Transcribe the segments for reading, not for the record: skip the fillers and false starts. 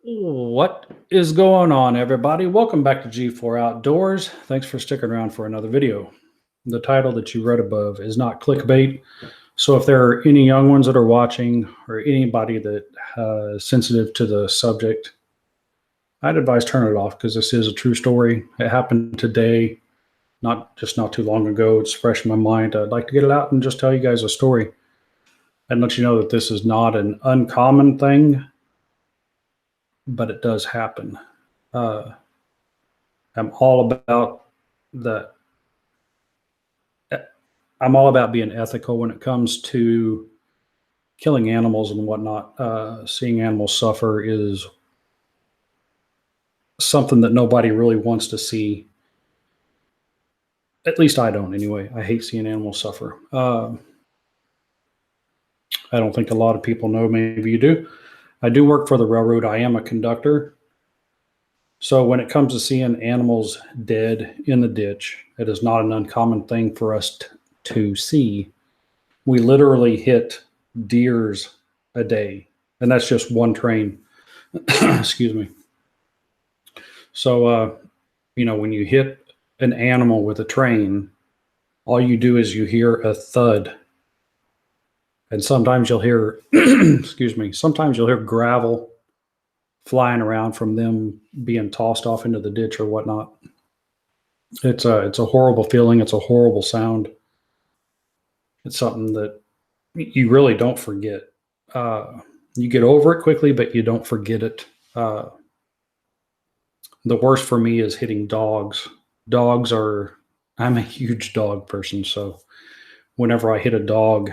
What is going on, everybody? Welcome back to G4 Outdoors. Thanks for sticking around for another video. The title that you read above is not clickbait. So if there are any young ones that are watching or anybody that is sensitive to the subject, I'd advise turn it off because this is a true story. It happened today, not too long ago. It's fresh in my mind. I'd like to get it out and just tell you guys a story and let you know that this is not an uncommon thing, but it does happen. I'm all about that. I'm all about being ethical when it comes to killing animals and whatnot. Seeing animals suffer is something that nobody really wants to see. At least I don't anyway. I hate seeing animals suffer. I don't think a lot of people know. Maybe you do. I do work for the railroad. I am a conductor. So when it comes to seeing animals dead in the ditch, it is not an uncommon thing for us to see. We literally hit deers a day, and that's just one train. Excuse me. So, when you hit an animal with a train, all you do is you hear a thud. And sometimes you'll hear, sometimes you'll hear gravel flying around from them being tossed off into the ditch or whatnot. It's a horrible feeling. It's a horrible sound. It's something that you really don't forget. You get over it quickly, but you don't forget it. The worst for me is hitting dogs. I'm a huge dog person. So whenever I hit a dog,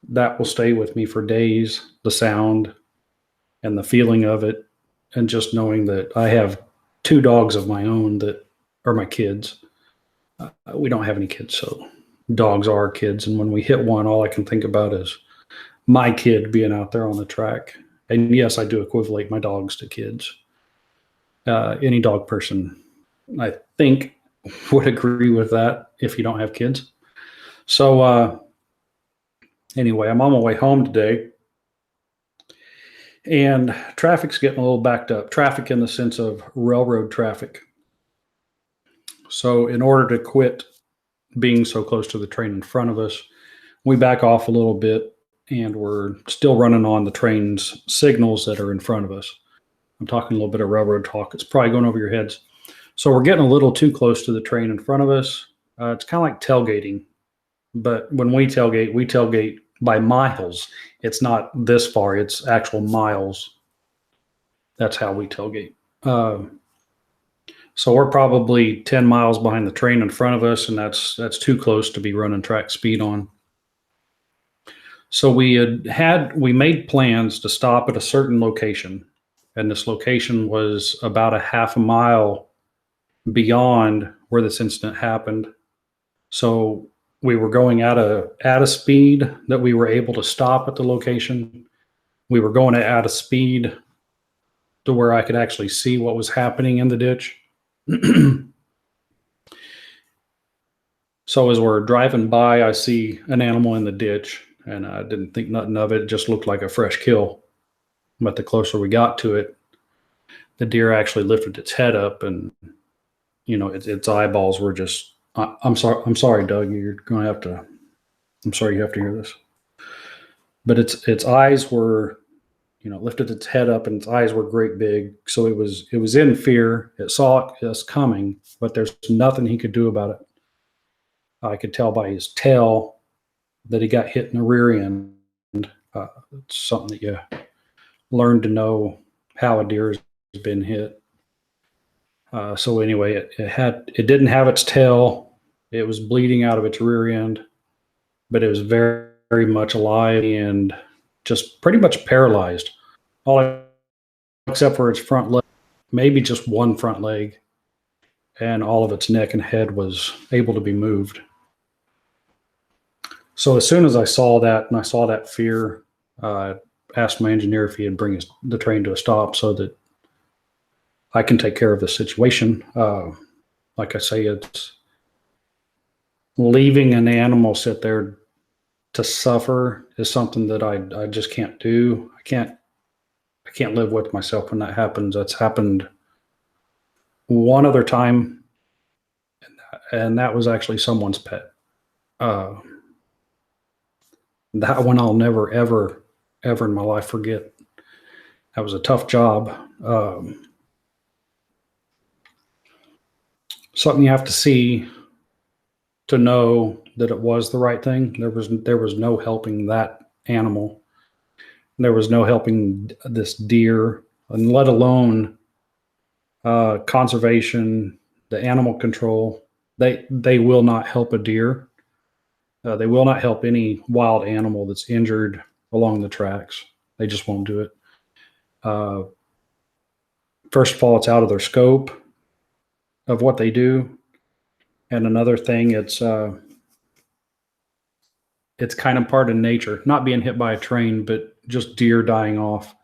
that will stay with me for days. The sound and the feeling of it. And just knowing that I have two dogs of my own that are my kids. We don't have any kids, so dogs are our kids. And when we hit one, all I can think about is my kid being out there on the track. And yes, I do equivalent my dogs to kids. Any dog person, I think, would agree with that if you don't have kids. So anyway, I'm on my way home today. And traffic's getting a little backed up. Traffic in the sense of railroad traffic. So in order to quit being so close to the train in front of us, we back off a little bit and we're still running on the train's signals that are in front of us. I'm talking a little bit of railroad talk. It's probably going over your heads. So we're getting a little too close to the train in front of us. It's kind of like tailgating. But when we tailgate by miles. It's not this far. It's actual miles. That's how we tailgate. So we're probably 10 miles behind the train in front of us, and that's too close to be running track speed on. So we made plans to stop at a certain location, and this location was about a half a mile beyond where this incident happened. So we were going at a speed that we were able to stop at the location. We were going at a speed to where I could actually see what was happening in the ditch. So as we're driving by, I see an animal in the ditch, and I didn't think nothing of it. It just looked like a fresh kill. But the closer we got to it, the deer actually lifted its head up, and its eyeballs were just. I'm sorry, Doug. You're going to have to. I'm sorry you have to hear this. But its eyes were, lifted its head up, and its eyes were great big. So it was in fear. It saw us coming, but there's nothing he could do about it. I could tell by his tail that he got hit in the rear end. It's something that you learn to know how a deer has been hit. So anyway, it didn't have its tail. It was bleeding out of its rear end, but it was very, very much alive and just pretty much paralyzed. All except for its front leg, maybe just one front leg, and all of its neck and head was able to be moved. So as soon as I saw that and I saw that fear, I asked my engineer if he'd bring the train to a stop so that I can take care of the situation. Like I say, it's leaving an animal sit there to suffer is something that I just can't do. I can't live with myself when that happens. That's happened one other time, and that was actually someone's pet. That one I'll never, ever, ever in my life forget. That was a tough job. Something you have to see to know that it was the right thing. There was no helping that animal. There was no helping this deer, and let alone conservation, the animal control. They will not help a deer. They will not help any wild animal that's injured along the tracks. They just won't do it. First of all, it's out of their scope of what they do. And another thing, it's kind of part of nature, not being hit by a train, but just deer dying off,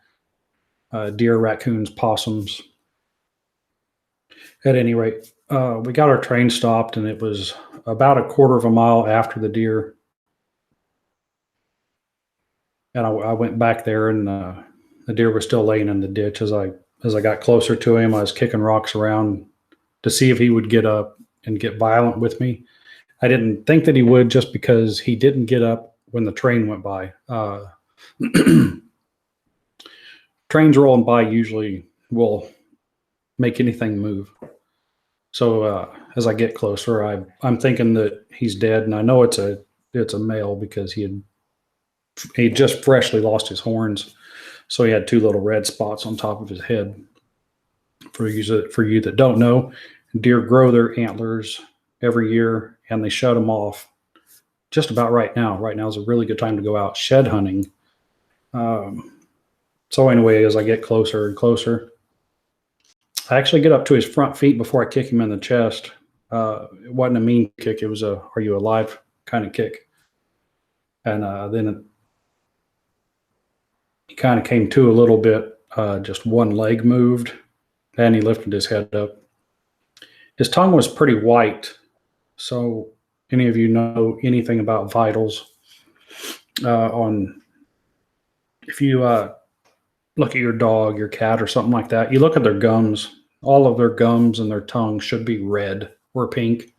deer, raccoons, possums. At any rate, we got our train stopped, and it was about a quarter of a mile after the deer. And I went back there, and the deer was still laying in the ditch. As I got closer to him, I was kicking rocks around to see if he would get up and get violent with me. I didn't think that he would, just because he didn't get up when the train went by. Trains rolling by usually will make anything move. So as I get closer, I'm thinking that he's dead, and I know it's a male because he just freshly lost his horns, so he had two little red spots on top of his head. For you that don't know, deer grow their antlers every year, and they shut them off just about right now. Right now is a really good time to go out shed hunting. So anyway, as I get closer and closer, I actually get up to his front feet before I kick him in the chest. It wasn't a mean kick. It was a "Are you alive?" kind of kick. And then he kind of came to a little bit. Just one leg moved, and he lifted his head up. His tongue was pretty white. So any of you know anything about vitals, if you look at your dog, your cat, or something like that, you look at their gums. All of their gums and their tongue should be red or pink.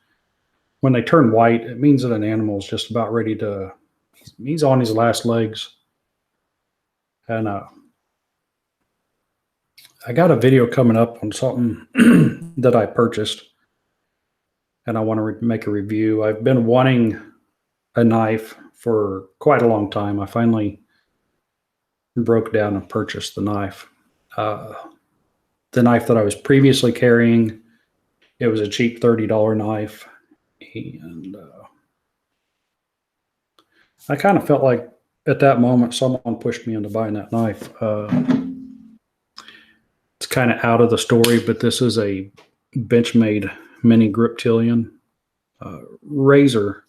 When they turn white, it means that an animal is just about ready to, he's on his last legs. And I got a video coming up on something that I purchased, and I want to make a review. I've been wanting a knife for quite a long time. I finally broke down and purchased the knife. The knife that I was previously carrying, it was a cheap $30 knife. And I kind of felt like at that moment someone pushed me into buying that knife. It's kind of out of the story, but this is a Benchmade mini griptilian, razor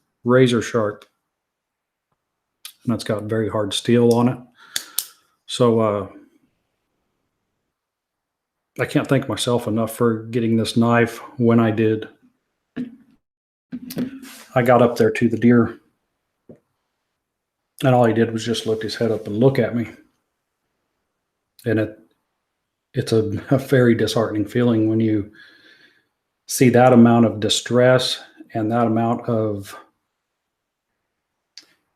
sharp, and it's got very hard steel on it. So I can't thank myself enough for getting this knife when I did. I got up there to the deer, and all he did was just lift his head up and look at me. And it's a very disheartening feeling when you see that amount of distress and that amount of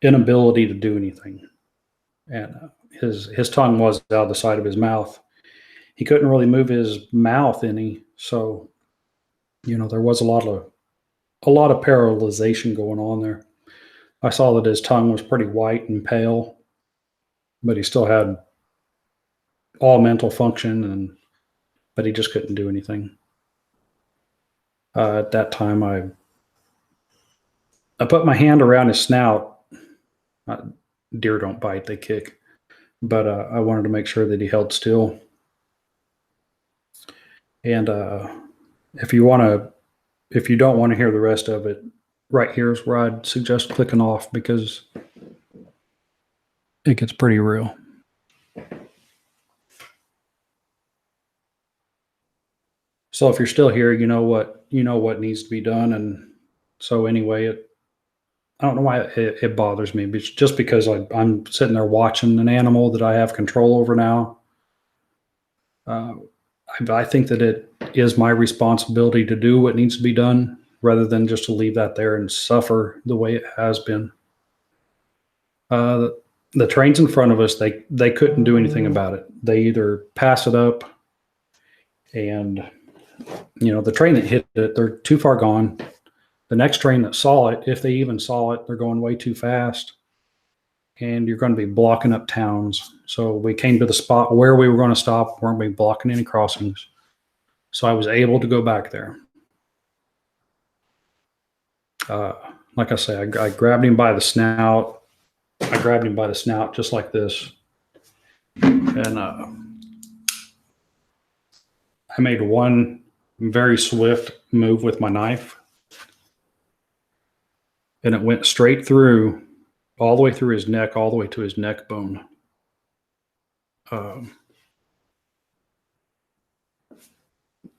inability to do anything. And his tongue was out the side of his mouth. He couldn't really move his mouth any, so there was a lot of paralyzation going on there. I saw that his tongue was pretty white and pale, but he still had all mental function, but he just couldn't do anything. At that time, I put my hand around his snout. Deer don't bite, they kick. But I wanted to make sure that he held still. And if you don't want to hear the rest of it, right here is where I'd suggest clicking off, because it gets pretty real. So if you're still here, you know what needs to be done. And so anyway, I don't know why it bothers me, but it's just because I'm sitting there watching an animal that I have control over now. I think that it is my responsibility to do what needs to be done rather than just to leave that there and suffer the way it has been. The trains in front of us, they couldn't do anything about it. They either pass it up, and the train that hit it, they're too far gone. The next train that saw it, if they even saw it, they're going way too fast, and you're going to be blocking up towns. So we came to the spot where we were going to stop, weren't we blocking any crossings. So I was able to go back there. Like I say, I grabbed him by the snout. I grabbed him by the snout just like this. And I made one very swift move with my knife. And it went straight through, all the way through his neck, all the way to his neck bone.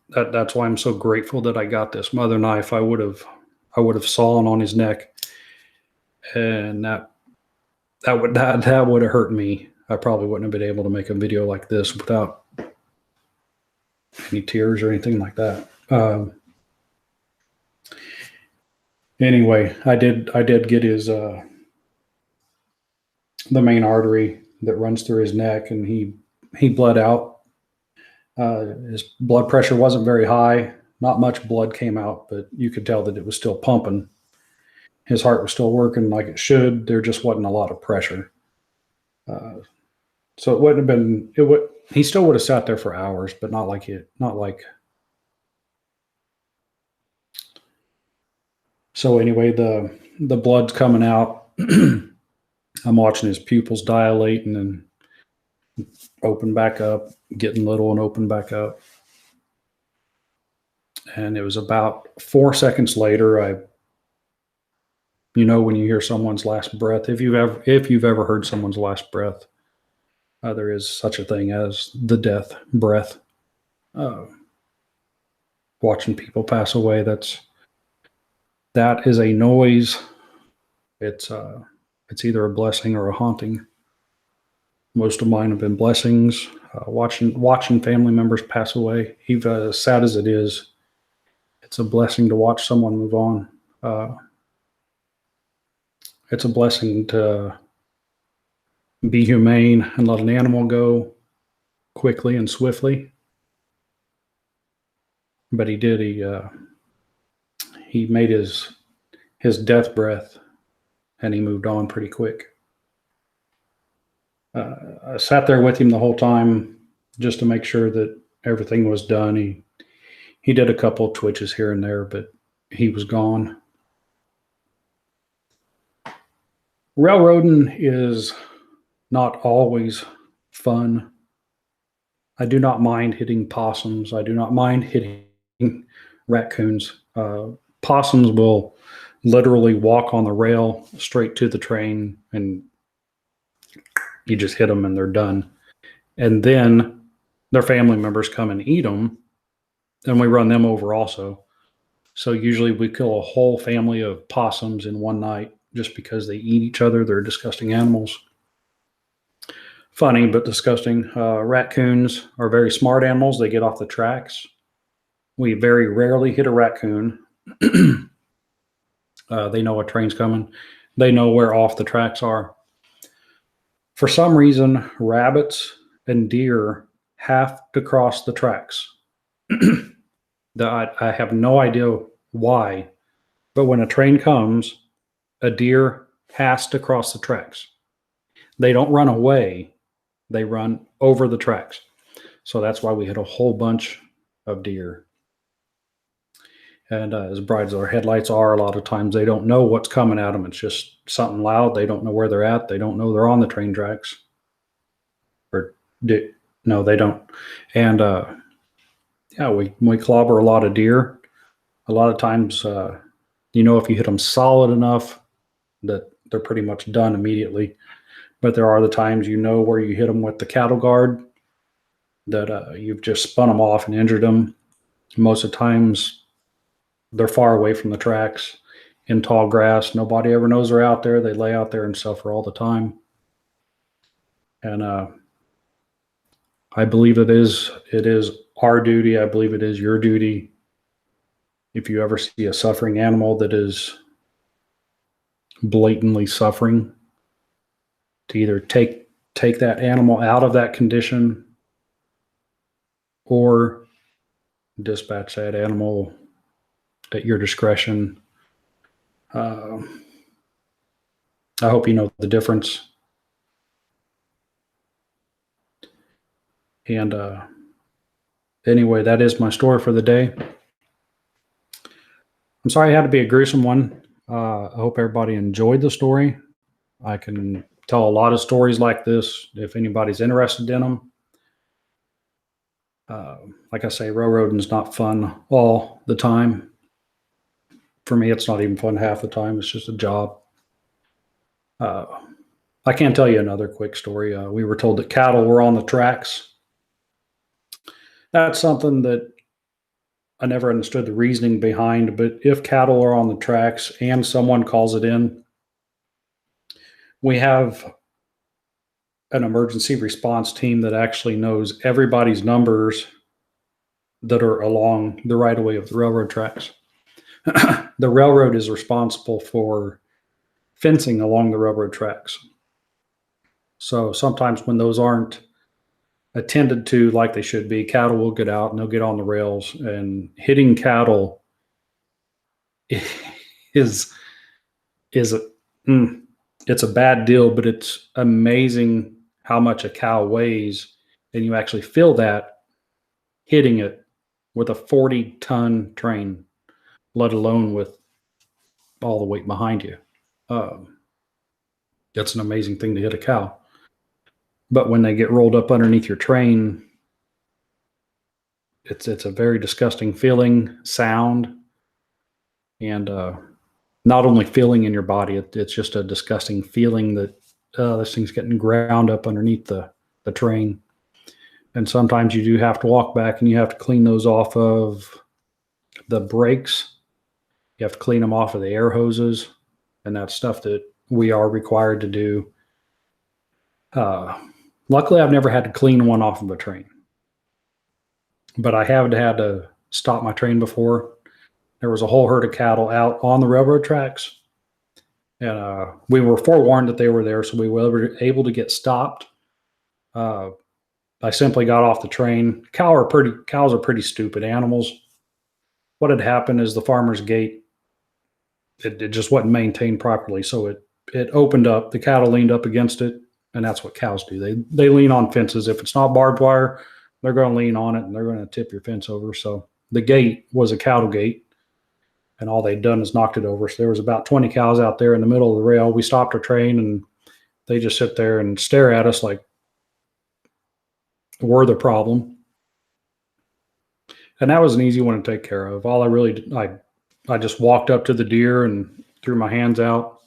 That's why I'm so grateful that I got this mother knife. I would have sawn on his neck, and that would have hurt me. I probably wouldn't have been able to make a video like this without any tears or anything like that. Anyway, I did get his the main artery that runs through his neck, and he bled out. His blood pressure wasn't very high. Not much blood came out, but you could tell that it was still pumping. His heart was still working like it should. There just wasn't a lot of pressure. So it wouldn't have been, he still would have sat there for hours, but not like. So anyway, the blood's coming out. I'm watching his pupils dilate and then open back up, getting little and open back up. And it was about 4 seconds later, when you hear someone's last breath, if you've ever heard someone's last breath, there is such a thing as the death breath. Watching people pass away, that is a noise. It's either a blessing or a haunting. Most of mine have been blessings. Watching family members pass away, even as sad as it is, it's a blessing to watch someone move on. It's a blessing to be humane and let an animal go quickly and swiftly. But he did. He made his death breath, and he moved on pretty quick. I sat there with him the whole time just to make sure that everything was done. He did a couple of twitches here and there, but he was gone. Railroading is not always fun. I do not mind hitting possums. I do not mind hitting raccoons. Possums will literally walk on the rail straight to the train, and you just hit them and they're done. And then their family members come and eat them, and we run them over also. So usually we kill a whole family of possums in one night just because they eat each other. They're disgusting animals. Funny, but disgusting. Raccoons are very smart animals. They get off the tracks. We very rarely hit a raccoon. They know a train's coming. They know where off the tracks are. For some reason, rabbits and deer have to cross the tracks. I have no idea why, but when a train comes, a deer has to cross the tracks. They don't run away. They run over the tracks. So that's why we hit a whole bunch of deer. And as bright as our headlights are, a lot of times they don't know what's coming at them. It's just something loud. They don't know where they're at. They don't know they're on the train tracks. No, they don't. And yeah, we clobber a lot of deer. A lot of times, if you hit them solid enough, that they're pretty much done immediately. But there are the times where you hit them with the cattle guard, that you've just spun them off and injured them. Most of the times, they're far away from the tracks in tall grass. Nobody ever knows they're out there. They lay out there and suffer all the time. And I believe it is our duty. I believe it is your duty. If you ever see a suffering animal that is blatantly suffering, to either take that animal out of that condition or dispatch that animal at your discretion. I hope you know the difference. And anyway, that is my story for the day. I'm sorry it had to be a gruesome one. I hope everybody enjoyed the story. I can tell a lot of stories like this if anybody's interested in them. Like I say, railroading is not fun all the time. For me, it's not even fun half the time. It's just a job. I can tell you another quick story. We were told that cattle were on the tracks. That's something that I never understood the reasoning behind, but if cattle are on the tracks and someone calls it in, we have an emergency response team that actually knows everybody's numbers that are along the right of way of the railroad tracks. The railroad is responsible for fencing along the railroad tracks. So sometimes when those aren't attended to like they should be, cattle will get out and they'll get on the rails, and hitting cattle is it's a bad deal, but it's amazing how much a cow weighs, and you actually feel that hitting it with a 40-ton train, let alone with all the weight behind you. That's an amazing thing to hit a cow. But when they get rolled up underneath your train, it's a very disgusting feeling, sound, and not only feeling in your body, it's just a disgusting feeling that this thing's getting ground up underneath the train. And sometimes you do have to walk back and you have to clean those off of the brakes. You have to clean them off of the air hoses, and that's stuff that we are required to do. Luckily, I've never had to clean one off of a train, but I have had to stop my train before. There was a whole herd of cattle out on the railroad tracks, and we were forewarned that they were there, so we were able to get stopped. I simply got off the train. Cows are pretty stupid animals. What had happened is the farmer's gate, it just wasn't maintained properly, so it opened up. The cattle leaned up against it, and that's what cows do. They lean on fences. If it's not barbed wire, they're going to lean on it, and they're going to tip your fence over. So the gate was a cattle gate, and all they'd done is knocked it over. So there was about 20 cows out there in the middle of the rail. We stopped our train, and they just sit there and stare at us like we're the problem. And that was an easy one to take care of. All I really did, I just walked up to the deer and threw my hands out.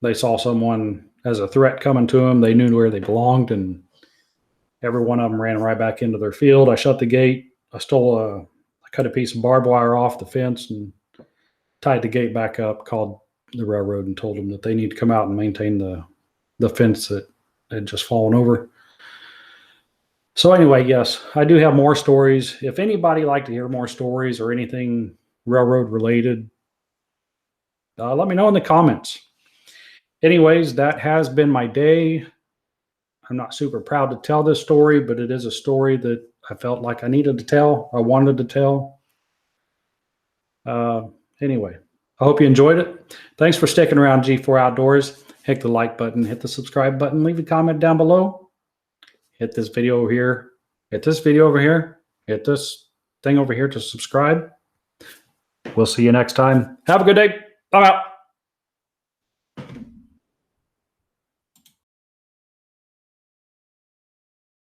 They saw someone as a threat coming to them. They knew where they belonged, and every one of them ran right back into their field. I shut the gate. I cut a piece of barbed wire off the fence and tied the gate back up, called the railroad and told them that they need to come out and maintain the fence that had just fallen over. So anyway, yes, I do have more stories. If anybody like to hear more stories or anything railroad related, let me know in the comments. Anyways, that has been my day. I'm not super proud to tell this story, but it is a story that I felt like I needed to tell. I wanted to tell. Anyway, I hope you enjoyed it. Thanks for sticking around G4 Outdoors. Hit the like button, hit the subscribe button, leave a comment down below. Hit this video over here. Hit this video over here. Hit this thing over here to subscribe. We'll see you next time. Have a good day. I'm out.